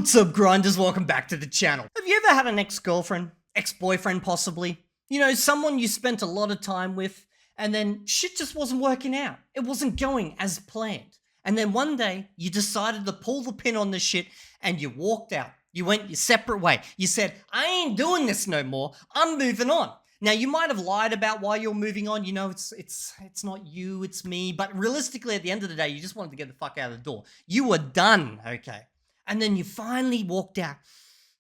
What's up, grinders? Welcome back to the channel. Have you ever had an ex-girlfriend? Ex-boyfriend, possibly? You know, someone you spent a lot of time with, and then shit just wasn't working out. It wasn't going as planned. And then one day, you decided to pull the pin on the shit, and you walked out. You went your separate way. You said, I ain't doing this no more. I'm moving on. Now, you might have lied about why you're moving on. You know, it's not you, it's me. But realistically, at the end of the day, you just wanted to get the fuck out of the door. You were done, okay? And then you finally walked out.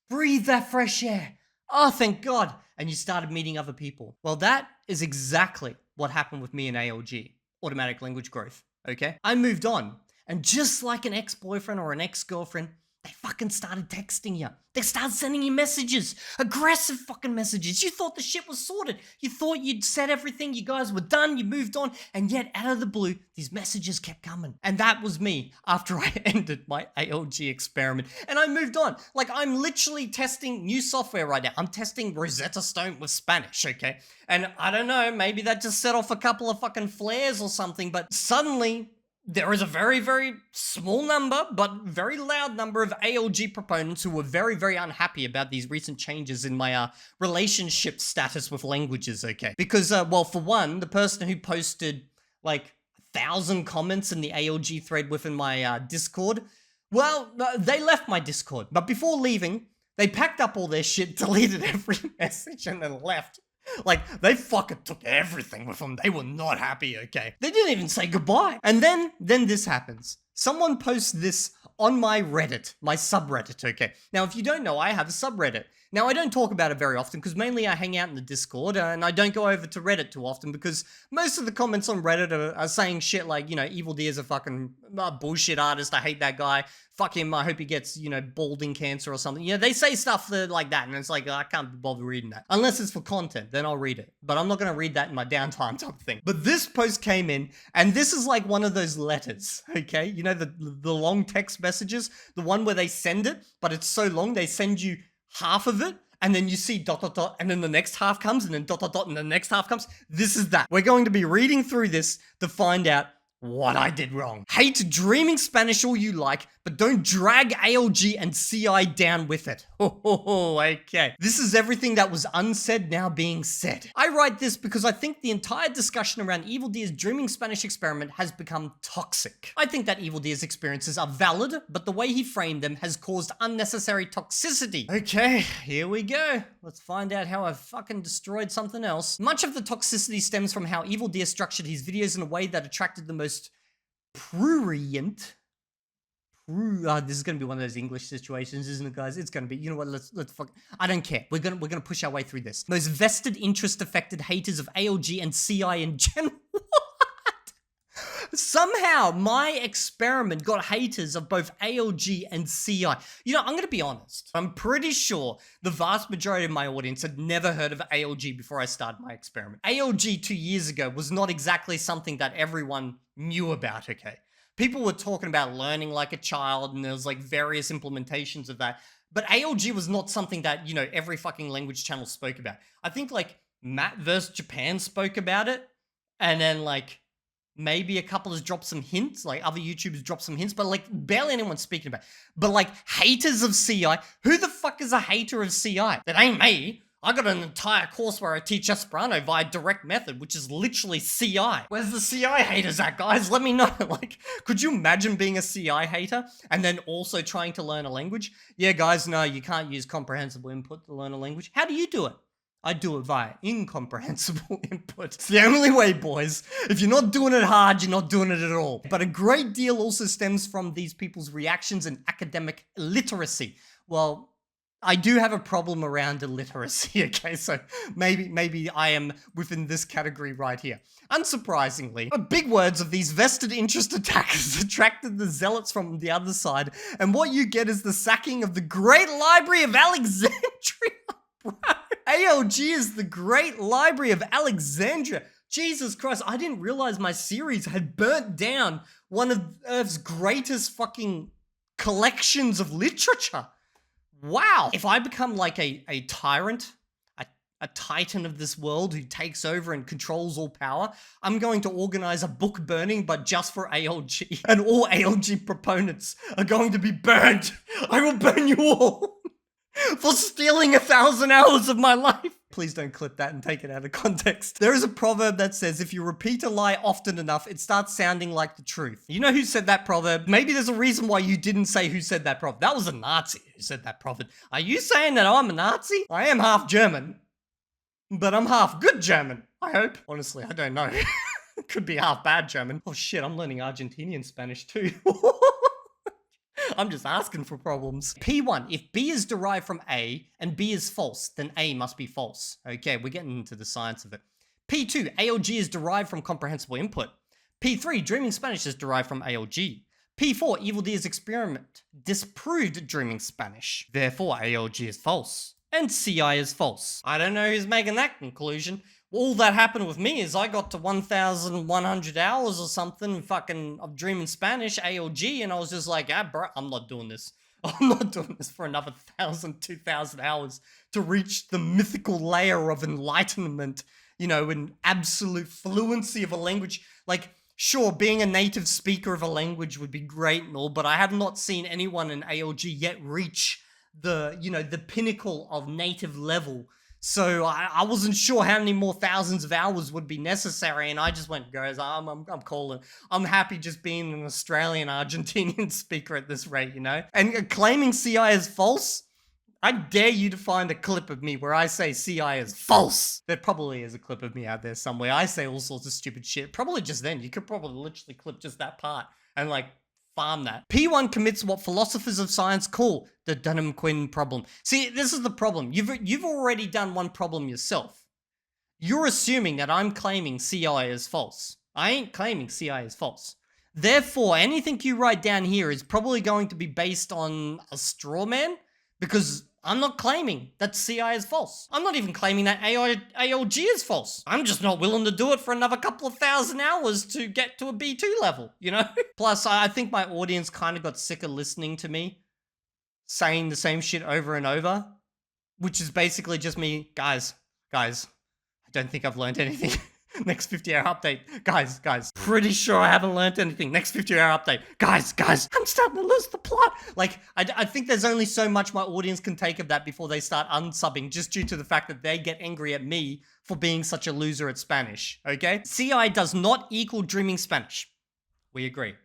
Breathe that fresh air. Oh, thank God. And you started meeting other people. Well, that is exactly what happened with me and ALG, automatic language growth, okay? I moved on. And just like an ex-boyfriend or an ex-girlfriend, they fucking started texting you. They started sending you messages. Aggressive fucking messages. You thought the shit was sorted. You thought you'd said everything. You guys were done. You moved on. And yet, out of the blue, these messages kept coming. And that was me after I ended my ALG experiment. And I moved on. Like, I'm literally testing new software right now. I'm testing Rosetta Stone with Spanish, okay? And I don't know, maybe that just set off a couple of fucking flares or something. But suddenly, there is a very, very small number, but very loud number of ALG proponents who were very, very unhappy about these recent changes in my relationship status with languages, okay? Because, well, for one, the person who posted like 1,000 comments in the ALG thread within my Discord, well, they left my Discord. But before leaving, they packed up all their shit, deleted every message, and then left. Like, they fucking took everything with them. They were not happy, okay? They didn't even say goodbye. And then this happens. Someone posts this on my Reddit, my subreddit, okay? Now, if you don't know, I have a subreddit. Now, I don't talk about it very often because mainly I hang out in the Discord and I don't go over to Reddit too often because most of the comments on Reddit are saying shit like, you know, Evildea is a fucking bullshit artist. I hate that guy. Fuck him. I hope he gets, you know, balding cancer or something. You know, they say stuff like that and it's like, I can't be bothered reading that. Unless it's for content, then I'll read it. But I'm not going to read that in my downtime type of thing. But this post came in and this is like one of those letters, okay? You know, the long text messages, the one where they send it, but it's so long, they send you half of it, and then you see ... and then the next half comes, and then ... and the next half comes. This is that. We're going to be reading through this to find out what I did wrong. Hate dreaming Spanish all you like, but don't drag ALG and CI down with it. Okay. This is everything that was unsaid now being said. I write this because I think the entire discussion around Evildea's dreaming Spanish experiment has become toxic. I think that Evildea's experiences are valid, but the way he framed them has caused unnecessary toxicity. Okay, here we go. Let's find out how I fucking destroyed something else. Much of the toxicity stems from how Evildea structured his videos in a way that attracted the most prurient. This is gonna be one of those English situations, isn't it, guys? It's gonna be. You know what? Let's fuck. I don't care. We're gonna push our way through this. Most vested interest affected haters of ALG and CI in general. What? Somehow my experiment got haters of both ALG and CI. You know, I'm gonna be honest. I'm pretty sure the vast majority of my audience had never heard of ALG before I started my experiment. ALG 2 years ago was not exactly something that everyone knew about, okay? People were talking about learning like a child, and there was like various implementations of that. But ALG was not something that, you know, every fucking language channel spoke about. I think like Matt vs. Japan spoke about it, and then like maybe a couple has dropped some hints, like other YouTubers dropped some hints, but like barely anyone's speaking about it. But like haters of CI, who the fuck is a hater of CI? That ain't me. I got an entire course where I teach Esperanto via direct method, which is literally CI. Where's the CI haters at, guys? Let me know. Like, could you imagine being a CI hater and then also trying to learn a language? Yeah, guys, no, you can't use comprehensible input to learn a language. How do you do it? I do it via incomprehensible input. It's the only way, boys. If you're not doing it hard, you're not doing it at all. But a great deal also stems from these people's reactions and academic illiteracy. Well, I do have a problem around illiteracy, okay? So maybe I am within this category right here. Unsurprisingly, the big words of these vested interest attackers attracted the zealots from the other side, and what you get is the sacking of the Great Library of Alexandria, bro. ALG is the Great Library of Alexandria. Jesus Christ, I didn't realize my series had burnt down one of Earth's greatest fucking collections of literature. Wow. If I become like a tyrant, a titan of this world who takes over and controls all power, I'm going to organize a book burning, but just for ALG. And all ALG proponents are going to be burned. I will burn you all for stealing 1,000 hours of my life. Please don't clip that and take it out of context. There is a proverb that says if you repeat a lie often enough, it starts sounding like the truth. You know who said that proverb? Maybe there's a reason why you didn't say who said that proverb. That was a Nazi who said that proverb. Are you saying that I'm a Nazi? I am half German, but I'm half good German, I hope. Honestly, I don't know. Could be half bad German. Oh shit, I'm learning Argentinian Spanish too. I'm just asking for problems. P1, if B is derived from A and B is false, then A must be false. Okay, we're getting into the science of it. P2, ALG is derived from comprehensible input. P3, dreaming Spanish is derived from ALG. P4, Evildea's experiment disproved dreaming Spanish. Therefore, ALG is false. And CI is false. I don't know who's making that conclusion. All that happened with me is I got to 1,100 hours or something fucking of dreaming Spanish, ALG, and I was just like, bro, I'm not doing this. I'm not doing this for another 1,000, 2,000 hours to reach the mythical layer of enlightenment, you know, in absolute fluency of a language. Like, sure, being a native speaker of a language would be great and all, but I have not seen anyone in ALG yet reach the, you know, the pinnacle of native level. So I wasn't sure how many more thousands of hours would be necessary, and I just went, guys, I'm calling. I'm happy just being an Australian Argentinian speaker at this rate, you know? And claiming CI is false, I dare you to find a clip of me where I say CI is false. There probably is a clip of me out there somewhere. I say all sorts of stupid shit. Probably just then. You could probably literally clip just that part and like farm that. P1 commits what philosophers of science call the Dunham-Quinn problem. See, this is the problem. You've already done one problem yourself. You're assuming that I'm claiming CI is false. I ain't claiming CI is false. Therefore, anything you write down here is probably going to be based on a straw man, because I'm not claiming that CI is false. I'm not even claiming that ALG is false. I'm just not willing to do it for another couple of 1,000 hours to get to a B2 level, you know? Plus, I think my audience kind of got sick of listening to me saying the same shit over and over, which is basically just me, guys, I don't think I've learned anything. Next 50-hour update. Guys, pretty sure I haven't learned anything. Next 50-hour update. Guys, I'm starting to lose the plot. Like, I think there's only so much my audience can take of that before they start unsubbing, just due to the fact that they get angry at me for being such a loser at Spanish, okay? CI does not equal dreaming Spanish. We agree.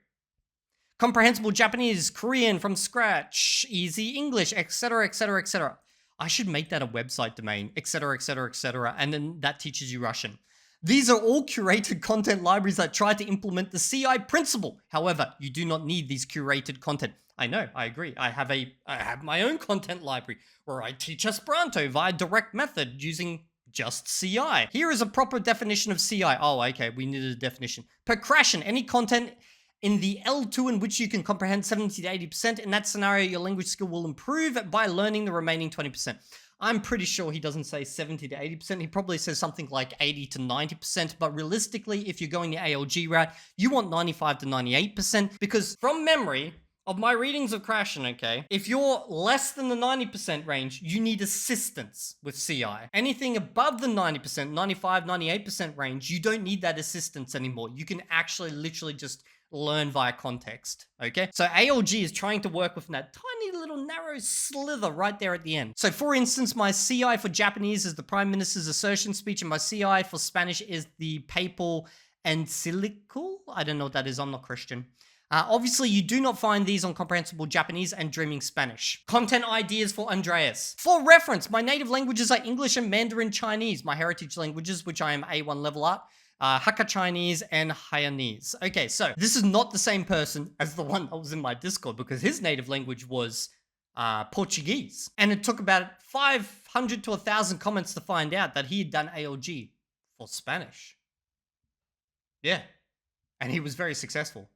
Comprehensible Japanese, Korean from scratch, easy English, etc., etc., etc. I should make that a website domain, etc., etc., etc., and then that teaches you Russian. These are all curated content libraries that try to implement the CI principle. However, you do not need these curated content. I know, I agree. I have my own content library where I teach Esperanto via direct method using just CI. Here is a proper definition of CI. Oh, okay, we needed a definition. Percussion, any content in the L2 in which you can comprehend 70 to 80%. In that scenario, your language skill will improve by learning the remaining 20%. I'm pretty sure he doesn't say 70 to 80%. He probably says something like 80 to 90%. But realistically, if you're going the ALG route, you want 95 to 98%. Because from memory of my readings of Crashing, okay, if you're less than the 90% range, you need assistance with CI. Anything above the 90%, 95, 98% range, you don't need that assistance anymore. You can actually literally just learn via context, okay? So ALG is trying to work with that tiny little narrow slither right there at the end. So for instance, my CI for Japanese is the Prime Minister's assertion speech, and my CI for Spanish is the papal encyclical. I don't know what that is, I'm not Christian. Obviously, you do not find these on Comprehensible Japanese and Dreaming Spanish. Content ideas for Andreas. For reference, my native languages are English and Mandarin Chinese, my heritage languages, which I am A1 level at. Hakka Chinese and Hainanese. Okay, so this is not the same person as the one that was in my Discord, because his native language was Portuguese. And it took about 500 to 1,000 comments to find out that he had done ALG for Spanish. Yeah. And he was very successful.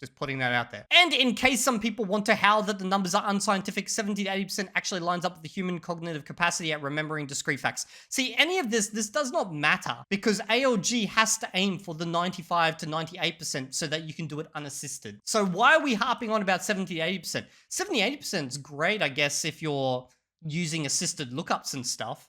Just putting that out there. And in case some people want to howl that the numbers are unscientific, 70 to 80% actually lines up with the human cognitive capacity at remembering discrete facts. See, any of this does not matter, because ALG has to aim for the 95 to 98% so that you can do it unassisted. So why are we harping on about 70 to 80%? 70 to 80% is great, I guess, if you're using assisted lookups and stuff.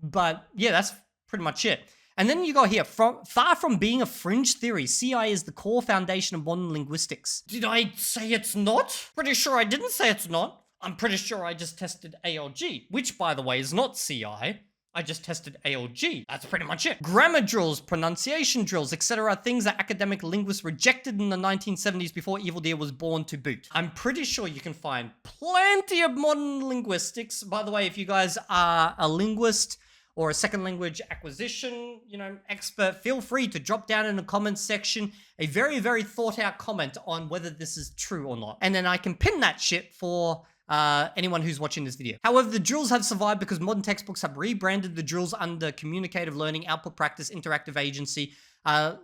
But yeah, that's pretty much it. And then you got here, far from being a fringe theory, CI is the core foundation of modern linguistics. Did I say it's not? Pretty sure I didn't say it's not. I'm pretty sure I just tested ALG, which by the way is not CI. I just tested ALG. That's pretty much it. Grammar drills, pronunciation drills, etc. Things that academic linguists rejected in the 1970s before Evildea was born to boot. I'm pretty sure you can find plenty of modern linguistics. By the way, if you guys are a linguist or a second language acquisition, expert, feel free to drop down in the comments section a very, very thought out comment on whether this is true or not. And then I can pin that shit for anyone who's watching this video. However, the drills have survived because modern textbooks have rebranded the drills under communicative learning, output practice, interactive agency,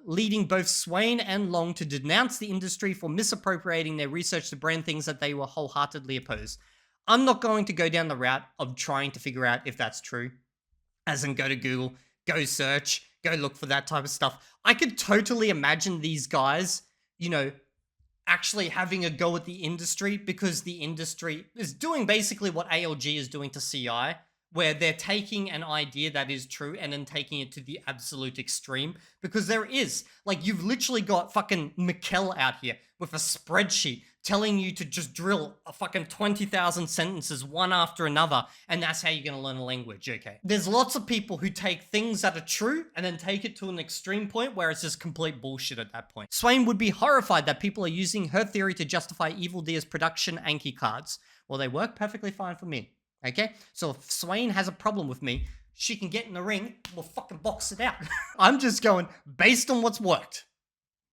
leading both Swain and Long to denounce the industry for misappropriating their research to brand things that they will wholeheartedly oppose. I'm not going to go down the route of trying to figure out if that's true. As in, go to Google, go search, go look for that type of stuff. I could totally imagine these guys, actually having a go at the industry, because the industry is doing basically what ALG is doing to CI, where they're taking an idea that is true and then taking it to the absolute extreme. Because there is, you've literally got fucking Mikkel out here with a spreadsheet telling you to just drill a fucking 20,000 sentences one after another, and that's how you're going to learn a language, okay? There's lots of people who take things that are true and then take it to an extreme point where it's just complete bullshit at that point. Swain would be horrified that people are using her theory to justify Evildea's production Anki cards. Well, they work perfectly fine for me, okay? So if Swain has a problem with me, she can get in the ring, we'll fucking box it out. I'm just going based on what's worked.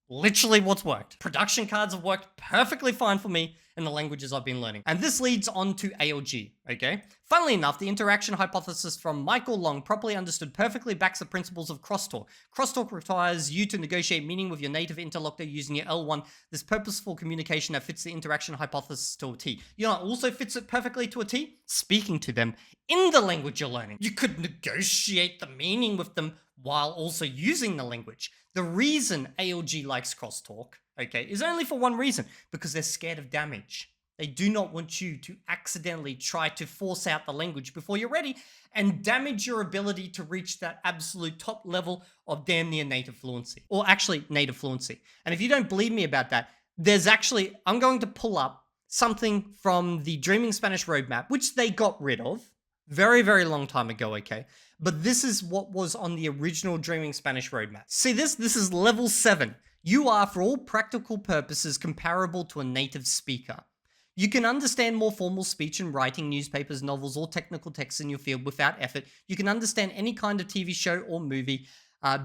Literally what's worked. Production cards have worked perfectly fine for me in the languages I've been learning. And this leads on to ALG, okay? Funnily enough, the interaction hypothesis from Michael Long, properly understood, perfectly backs the principles of crosstalk. Crosstalk requires you to negotiate meaning with your native interlocutor using your L1. This purposeful communication that fits the interaction hypothesis to a T. You know what also fits it perfectly to a T? Speaking to them in the language you're learning. You could negotiate the meaning with them while also using the language. The reason ALG likes crosstalk, okay, is only for one reason, because they're scared of damage. They do not want you to accidentally try to force out the language before you're ready and damage your ability to reach that absolute top level of damn near native fluency. Or actually, native fluency. And if you don't believe me about that, I'm going to pull up something from the Dreaming Spanish roadmap, which they got rid of very, very long time ago, okay? But this is what was on the original Dreaming Spanish roadmap. See, this is level 7. You are, for all practical purposes, comparable to a native speaker. You can understand more formal speech and writing, newspapers, novels, or technical texts in your field without effort. You can understand any kind of TV show or movie,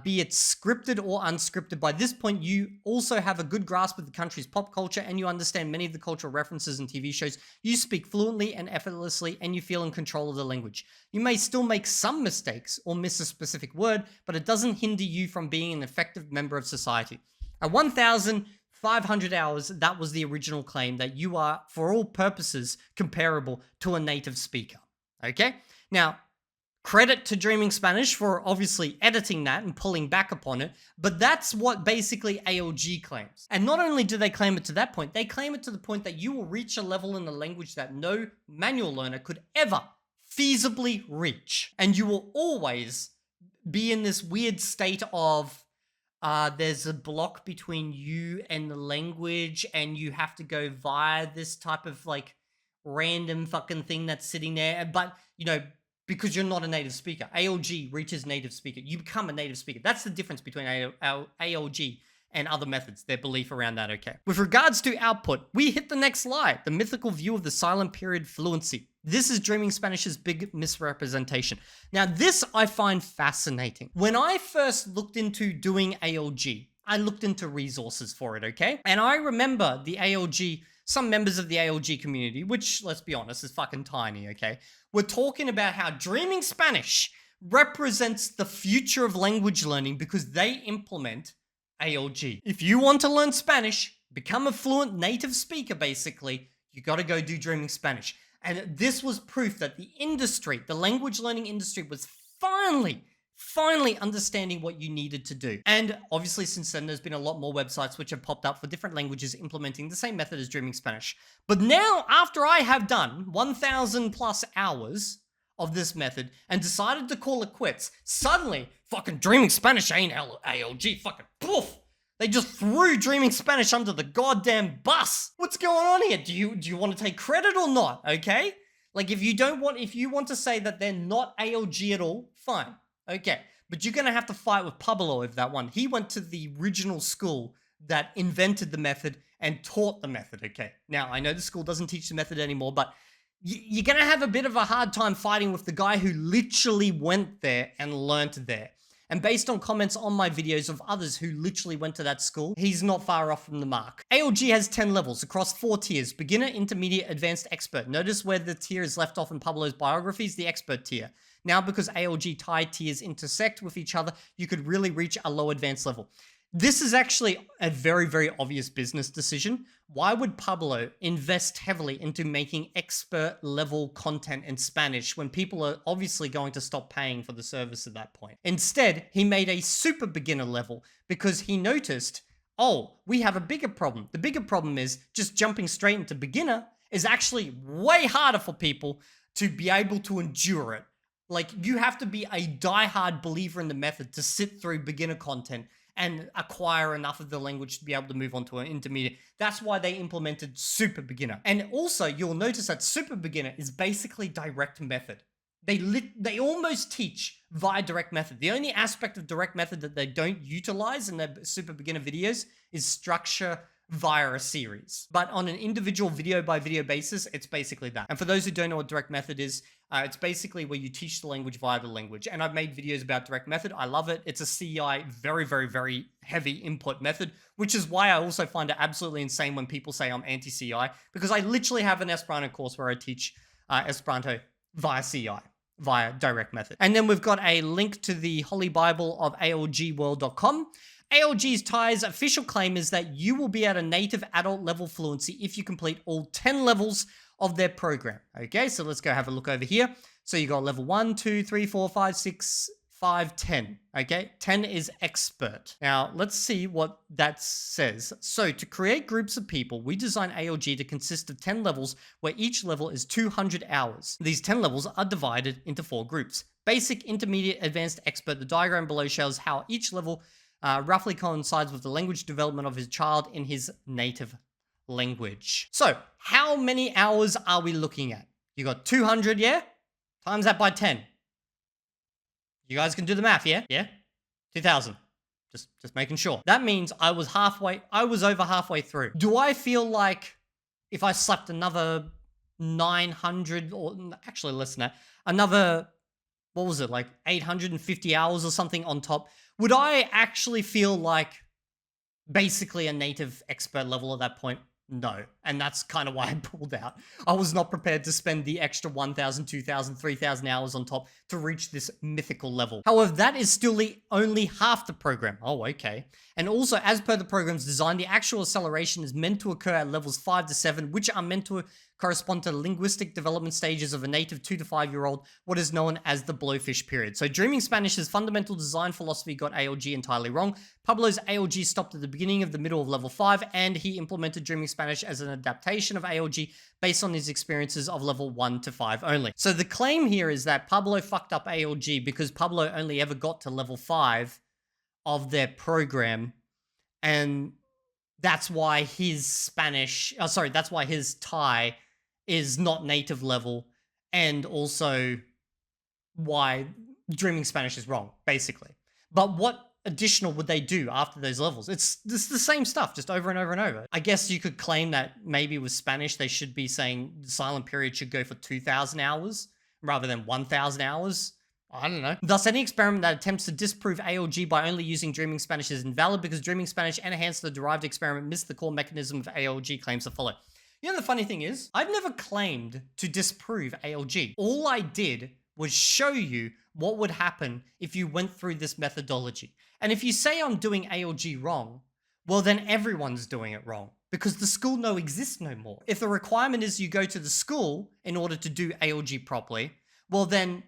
be it scripted or unscripted. By this point, you also have a good grasp of the country's pop culture, and you understand many of the cultural references in TV shows. You speak fluently and effortlessly, and you feel in control of the language. You may still make some mistakes or miss a specific word, but it doesn't hinder you from being an effective member of society. At 1,500 hours, that was the original claim, that you are, for all purposes, comparable to a native speaker. Okay? Now, credit to Dreaming Spanish for obviously editing that and pulling back upon it, but that's what basically ALG claims. And not only do they claim it to that point, they claim it to the point that you will reach a level in the language that no manual learner could ever feasibly reach. And you will always be in this weird state of there's a block between you and the language, and you have to go via this type of random fucking thing that's sitting there. But, because you're not a native speaker. ALG reaches native speaker. You become a native speaker. That's the difference between ALG and other methods, their belief around that, okay? With regards to output, we hit the next slide, the mythical view of the silent period fluency. This is Dreaming Spanish's big misrepresentation. Now, this I find fascinating. When I first looked into doing ALG, I looked into resources for it, okay? And I remember the ALG, some members of the ALG community, which, let's be honest, is fucking tiny, okay? We're talking about how Dreaming Spanish represents the future of language learning because they implement ALG. If you want to learn Spanish, become a fluent native speaker, basically, you got to go do Dreaming Spanish. And this was proof that the industry, the language learning industry, was finally understanding what you needed to do. And obviously since then, there's been a lot more websites which have popped up for different languages implementing the same method as Dreaming Spanish. But now, after I have done 1,000 plus hours of this method and decided to call it quits, suddenly, fucking Dreaming Spanish ain't ALG, fucking poof! They just threw Dreaming Spanish under the goddamn bus. What's going on here? Do you want to take credit or not? Okay? Like, if you want to say that they're not ALG at all, fine. Okay. But you're gonna have to fight with Pablo over that one. He went to the original school that invented the method and taught the method. Okay. Now, I know the school doesn't teach the method anymore, but you're gonna have a bit of a hard time fighting with the guy who literally went there and learnt there. And based on comments on my videos of others who literally went to that school, he's not far off from the mark. ALG has 10 levels across 4 tiers: beginner, intermediate, advanced, expert. Notice where the tier is left off in Pablo's biography is the expert tier. Now, because ALG Thai tiers intersect with each other, you could really reach a low advanced level. This is actually a very, very obvious business decision. Why would Pablo invest heavily into making expert level content in Spanish when people are obviously going to stop paying for the service at that point? Instead, he made a super beginner level because he noticed, oh, we have a bigger problem. The bigger problem is just jumping straight into beginner is actually way harder for people to be able to endure it. Like, you have to be a diehard believer in the method to sit through beginner content and acquire enough of the language to be able to move on to an intermediate. That's why they implemented super beginner. And also, you'll notice that super beginner is basically direct method. They almost teach via direct method. The only aspect of direct method that they don't utilize in their super beginner videos is structure via a series. But on an individual video by video basis, it's basically that. And for those who don't know what direct method is, it's basically where you teach the language via the language. And I've made videos about direct method. I love it. It's a CI, very, very, very heavy input method, which is why I also find it absolutely insane when people say I'm anti-CI, because I literally have an Esperanto course where I teach Esperanto via CI, via direct method. And then we've got a link to the Holy Bible of ALGworld.com. ALG's Thai's official claim is that you will be at a native adult level fluency if you complete all 10 levels of their program. Okay, so let's go have a look over here. So you got level 1, 2, 3, 4, 5, 6, 5, 10. Okay, 10 is expert. Now, let's see what that says. So to create groups of people, we design ALG to consist of 10 levels where each level is 200 hours. These 10 levels are divided into 4 groups: basic, intermediate, advanced, expert. The diagram below shows how each level roughly coincides with the language development of his child in his native language. So, how many hours are we looking at? You got 200, yeah? Times that by 10. You guys can do the math, yeah? Yeah? 2,000. Just making sure. That means I was over halfway through. Do I feel like if I slapped another 900, or actually less than that, another, what was it, like 850 hours or something on top, would I actually feel like basically a native expert level at that point? No. And that's kind of why I pulled out. I was not prepared to spend the extra 1,000, 2,000, 3,000 hours on top to reach this mythical level. However, that is still only half the program. Oh, okay. And also, as per the program's design, the actual acceleration is meant to occur at levels 5 to 7, which are meant to correspond to the linguistic development stages of a native 2 to 5-year-old, what is known as the blowfish period. So Dreaming Spanish's fundamental design philosophy got ALG entirely wrong. Pablo's ALG stopped at the beginning of the middle of level 5, and he implemented Dreaming Spanish as an adaptation of ALG based on his experiences of level 1 to 5 only. So the claim here is that Pablo fucked up ALG because Pablo only ever got to level 5 of their program, and that's why his that's why his Thai is not native level, and also why Dreaming Spanish is wrong, basically. But what additional would they do after those levels? It's the same stuff, just over and over and over. I guess you could claim that maybe with Spanish, they should be saying the silent period should go for 2,000 hours rather than 1,000 hours. I don't know. Thus, any experiment that attempts to disprove ALG by only using Dreaming Spanish is invalid because Dreaming Spanish and hence the derived experiment miss the core mechanism of ALG claims to follow. You know, the funny thing is, I've never claimed to disprove ALG. All I did was show you what would happen if you went through this methodology. And if you say I'm doing ALG wrong, well, then everyone's doing it wrong because the school exists no more. If the requirement is you go to the school in order to do ALG properly, well, then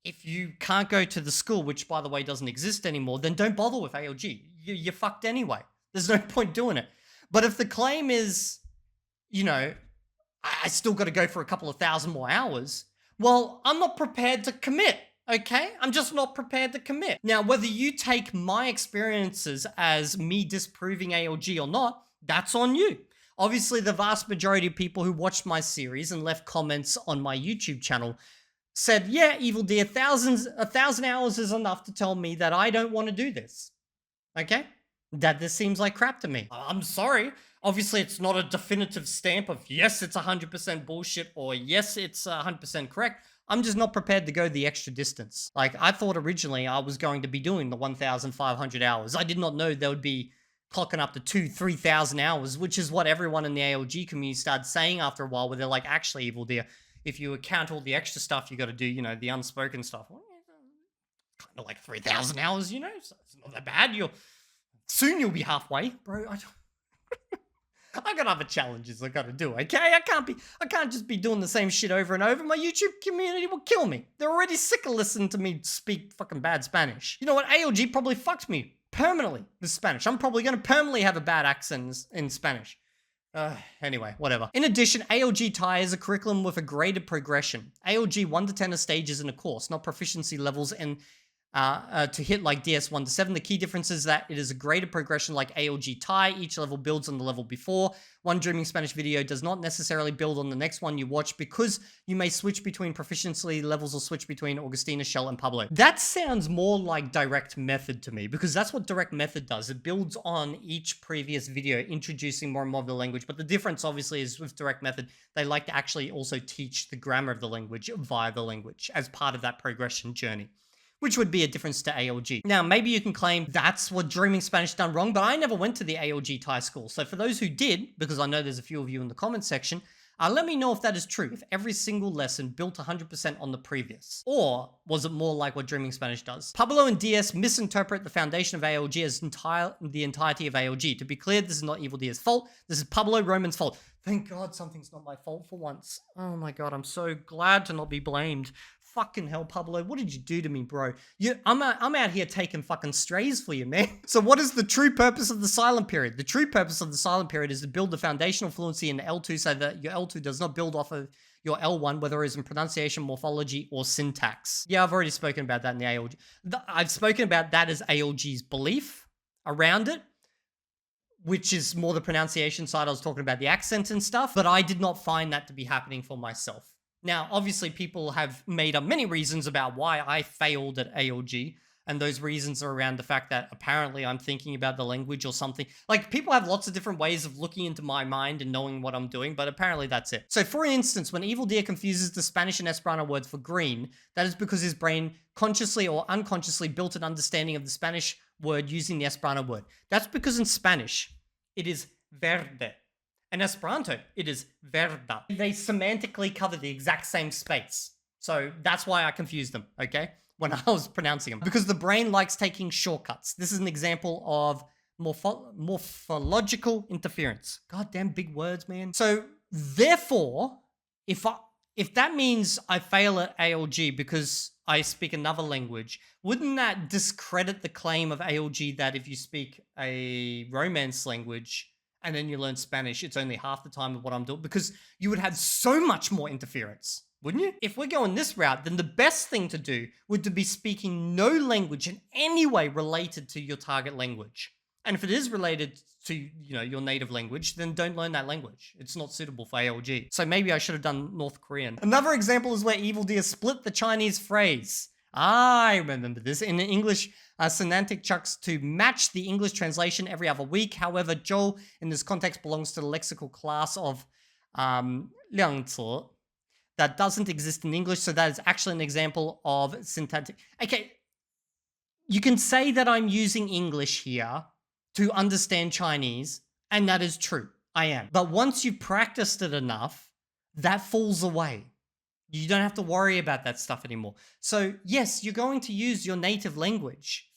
if you can't go to the school, which by the way doesn't exist anymore, then don't bother with ALG. You're fucked anyway. There's no point doing it. But if the claim is, you know, I still got to go for a couple of thousand more hours, Well, I'm not prepared to commit. Okay? I'm just not prepared to commit. Now, whether you take my experiences as me disproving ALG or not, that's on you. Obviously, the vast majority of people who watched my series and left comments on my YouTube channel said, yeah, Evildea, 1,000 hours is enough to tell me that I don't want to do this. Okay? That this seems like crap to me. I'm sorry. Obviously, it's not a definitive stamp of yes, it's 100% bullshit or yes, it's 100% correct. I'm just not prepared to go the extra distance. Like, I thought originally I was going to be doing the 1,500 hours. I did not know there would be clocking up to 2,000-3,000 hours, which is what everyone in the ALG community started saying after a while, where they're like, actually, Evildea, if you account all the extra stuff you got to do, you know, the unspoken stuff, well, kind of like 3,000 hours, you know, so it's not that bad. Soon you'll be halfway, bro. I got other challenges I gotta do, okay? I can't just be doing the same shit over and over. My YouTube community will kill me. They're already sick of listening to me speak fucking bad Spanish. You know what? ALG probably fucked me permanently with Spanish. I'm probably gonna permanently have a bad accent in Spanish. Anyway, whatever. In addition, ALG Thai is a curriculum with a graded progression. ALG 1 to 10 are stages in a course, not proficiency levels, and to hit like DS 1 to 7. The key difference is that it is a graded progression like ALG Thai. Each level builds on the level before. One Dreaming Spanish video does not necessarily build on the next one you watch because you may switch between proficiency levels or switch between Augustina, Shell, and Pablo. That sounds more like direct method to me because that's what direct method does. It builds on each previous video, introducing more and more of the language. But the difference obviously is with direct method, they like to actually also teach the grammar of the language via the language as part of that progression journey, which would be a difference to ALG. Now, maybe you can claim that's what Dreaming Spanish done wrong, but I never went to the ALG Thai school. So for those who did, because I know there's a few of you in the comment section, let me know if that is true, if every single lesson built 100% on the previous. Or was it more like what Dreaming Spanish does? Pablo and DS misinterpret the foundation of ALG as the entirety of ALG. To be clear, this is not Evildea's fault. This is Pablo Roman's fault. Thank God something's not my fault for once. Oh my God, I'm so glad to not be blamed. Fucking hell, Pablo, what did you do to me, bro? I'm out here taking fucking strays for you, man. So what is the true purpose of the silent period? The true purpose of the silent period is to build the foundational fluency in L2 so that your L2 does not build off of your L1, whether it is in pronunciation, morphology, or syntax. Yeah, I've already spoken about that in the ALG. I've spoken about that as ALG's belief around it, which is more the pronunciation side. I was talking about the accent and stuff, but I did not find that to be happening for myself. Now, obviously, people have made up many reasons about why I failed at ALG, and those reasons are around the fact that apparently I'm thinking about the language or something. Like, people have lots of different ways of looking into my mind and knowing what I'm doing, but apparently that's it. So, for instance, when Evildea confuses the Spanish and Esperanto words for green, that is because his brain consciously or unconsciously built an understanding of the Spanish word using the Esperanto word. That's because in Spanish, it is verde. In Esperanto, it is verda. They semantically cover the exact same space. So that's why I confused them, okay? When I was pronouncing them. Because the brain likes taking shortcuts. This is an example of morphological interference. Goddamn big words, man. So therefore, if that means I fail at ALG because I speak another language, wouldn't that discredit the claim of ALG that if you speak a Romance language and then you learn Spanish, it's only half the time of what I'm doing? Because you would have so much more interference, wouldn't you? If we're going this route, then the best thing to do would to be speaking no language in any way related to your target language. And if it is related to, you know, your native language, then don't learn that language. It's not suitable for ALG. So maybe I should have done North Korean. Another example is where Evildea split the Chinese phrase. I remember this. In English, semantic chucks to match the English translation every other week. However, Zhou in this context belongs to the lexical class of 量词 that doesn't exist in English. So that is actually an example of syntactic. Okay, you can say that I'm using English here to understand Chinese, and that is true. I am. But once you've practiced it enough, that falls away. You don't have to worry about that stuff anymore. So yes, you're going to use your native language.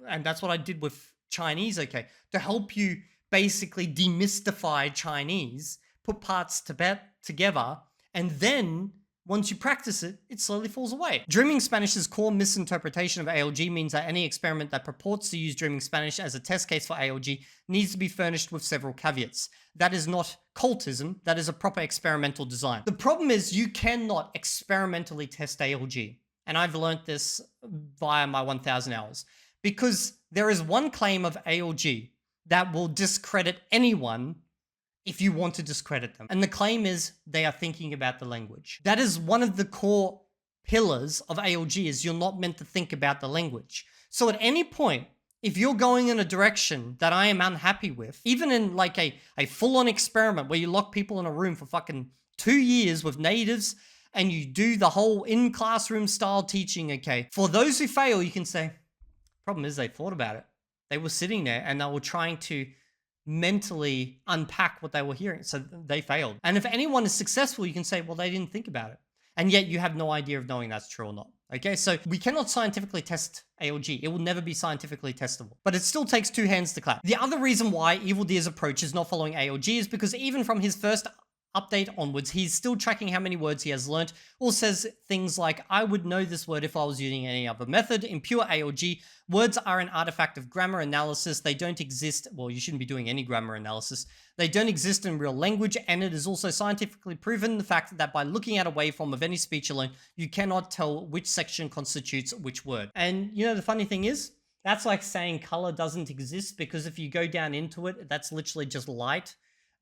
And that's what I did with Chinese, okay? To help you basically demystify Chinese, put parts together, and then Once you practice it, it slowly falls away. Dreaming Spanish's core misinterpretation of ALG means that any experiment that purports to use Dreaming Spanish as a test case for ALG needs to be furnished with several caveats. That is not cultism, that is a proper experimental design. The problem is you cannot experimentally test ALG. And I've learned this via my 1000 hours. Because there is one claim of ALG that will discredit anyone if you want to discredit them. And the claim is they are thinking about the language. That is one of the core pillars of ALG, is you're not meant to think about the language. So at any point, if you're going in a direction that I am unhappy with, even in like a full-on experiment where you lock people in a room for fucking 2 years with natives and you do the whole in-classroom style teaching, okay, for those who fail, you can say, problem is they thought about it. They were sitting there and they were trying to mentally unpack what they were hearing, so they failed. And if anyone is successful, you can say, well, they didn't think about it. And yet you have no idea of knowing that's true or not. Okay, so we cannot scientifically test ALG. It will never be scientifically testable, but it still takes two hands to clap. The other reason why Evildea's approach is not following ALG is because even from his first update onwards, he's still tracking how many words he has learnt, or says things like, I would know this word if I was using any other method. In pure ALG, words are an artifact of grammar analysis. They don't exist. Well, you shouldn't be doing any grammar analysis. They don't exist in real language, and it is also scientifically proven the fact that by looking at a waveform of any speech alone, you cannot tell which section constitutes which word. And you know, the funny thing is, that's like saying color doesn't exist, because if you go down into it, that's literally just light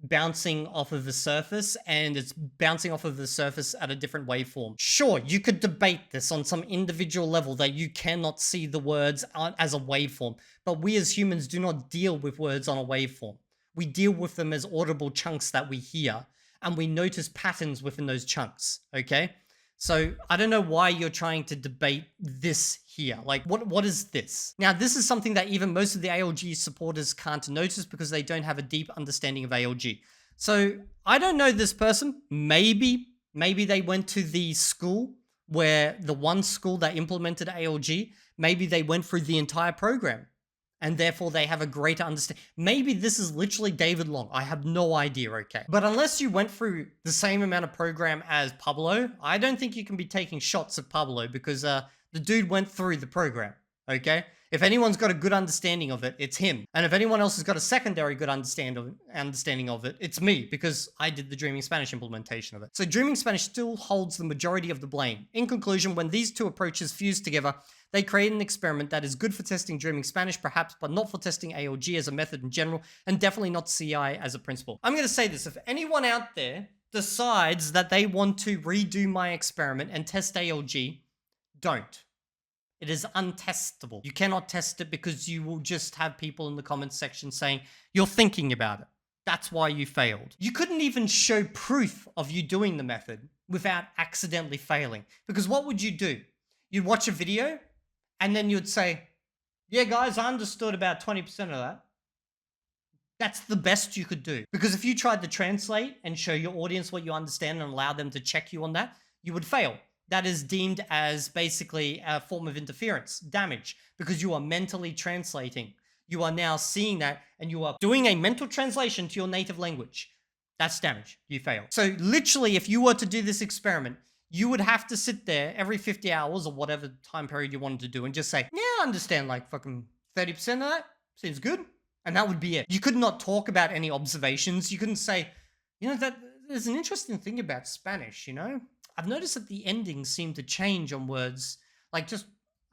bouncing off of the surface, and it's bouncing off of the surface at a different waveform. Sure, you could debate this on some individual level that you cannot see the words as a waveform, but we as humans do not deal with words on a waveform. We deal with them as audible chunks that we hear, and we notice patterns within those chunks, okay? So I don't know why you're trying to debate this here. Like, what is this? Now, this is something that even most of the ALG supporters can't notice because they don't have a deep understanding of ALG. So I don't know this person. Maybe they went to the school where the one school that implemented ALG, maybe they went through the entire program, and therefore they have a greater understanding. Maybe this is literally David Long. I have no idea, okay? But unless you went through the same amount of program as Pablo, I don't think you can be taking shots at Pablo, because the dude went through the program, okay? If anyone's got a good understanding of it, it's him. And if anyone else has got a secondary good understanding of it, it's me, because I did the Dreaming Spanish implementation of it. So Dreaming Spanish still holds the majority of the blame. In conclusion, when these two approaches fuse together, they create an experiment that is good for testing Dreaming Spanish, perhaps, but not for testing ALG as a method in general, and definitely not CI as a principle. I'm going to say this. If anyone out there decides that they want to redo my experiment and test ALG, don't. It is untestable. You cannot test it because you will just have people in the comments section saying, you're thinking about it. That's why you failed. You couldn't even show proof of you doing the method without accidentally failing. Because what would you do? You'd watch a video and then you'd say, yeah, guys, I understood about 20% of that. That's the best you could do. Because if you tried to translate and show your audience what you understand and allow them to check you on that, you would fail. That is deemed as basically a form of interference, damage, because you are mentally translating. You are now seeing that and you are doing a mental translation to your native language. That's damage. You fail. So literally, if you were to do this experiment, you would have to sit there every 50 hours or whatever time period you wanted to do and just say, yeah, I understand like fucking 30% of that. Seems good. And that would be it. You could not talk about any observations. You couldn't say, you know, that there's an interesting thing about Spanish, you know? I've noticed that the endings seem to change on words, like just,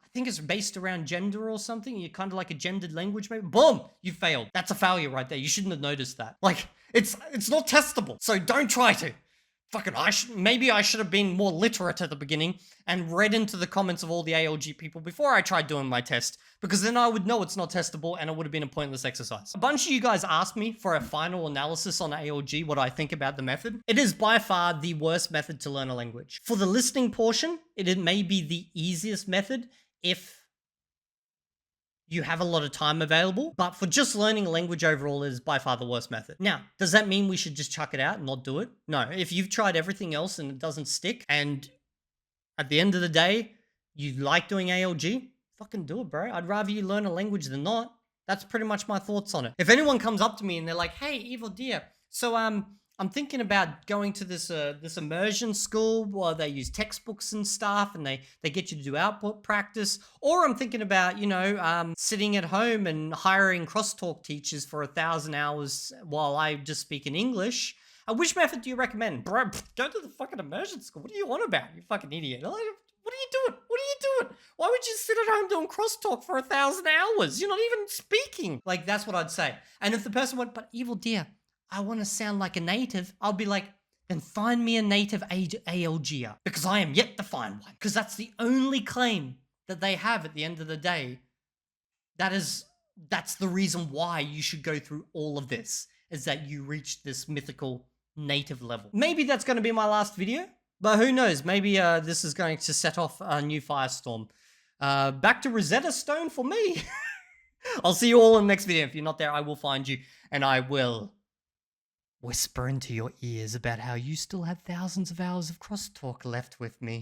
I think it's based around gender or something. You're kind of like a gendered language, maybe. Boom, you failed. That's a failure right there. You shouldn't have noticed that. Like, it's not testable. So don't try to. Fucking, maybe I should have been more literate at the beginning and read into the comments of all the ALG people before I tried doing my test, because then I would know it's not testable and it would have been a pointless exercise. A bunch of you guys asked me for a final analysis on ALG, what I think about the method. It is by far the worst method to learn a language. For the listening portion, it may be the easiest method if you have a lot of time available, but for just learning a language overall, it is by far the worst method. Now, does that mean we should just chuck it out and not do it? No, if you've tried everything else and it doesn't stick, and at the end of the day, you like doing ALG, fucking do it, bro. I'd rather you learn a language than not. That's pretty much my thoughts on it. If anyone comes up to me and they're like, hey, Evildea, so I'm thinking about going to this immersion school where they use textbooks and stuff, and they get you to do output practice. Or I'm thinking about, sitting at home and hiring crosstalk teachers for 1,000 hours while I just speak in English. Which method do you recommend? Bro, go to the fucking immersion school. What are you on about, you fucking idiot? What are you doing? What are you doing? Why would you sit at home doing crosstalk for 1,000 hours? You're not even speaking. Like, that's what I'd say. And if the person went, but Evildea, I want to sound like a native, I'll be like, then find me a native ALGer, because I am yet to find one. Because that's the only claim that they have at the end of the day. That's the reason why you should go through all of this, is that you reach this mythical native level. Maybe that's going to be my last video, but who knows? Maybe this is going to set off a new firestorm. Back to Rosetta Stone for me. I'll see you all in the next video. If you're not there, I will find you, and I will whisper into your ears about how you still have thousands of hours of crosstalk left with me.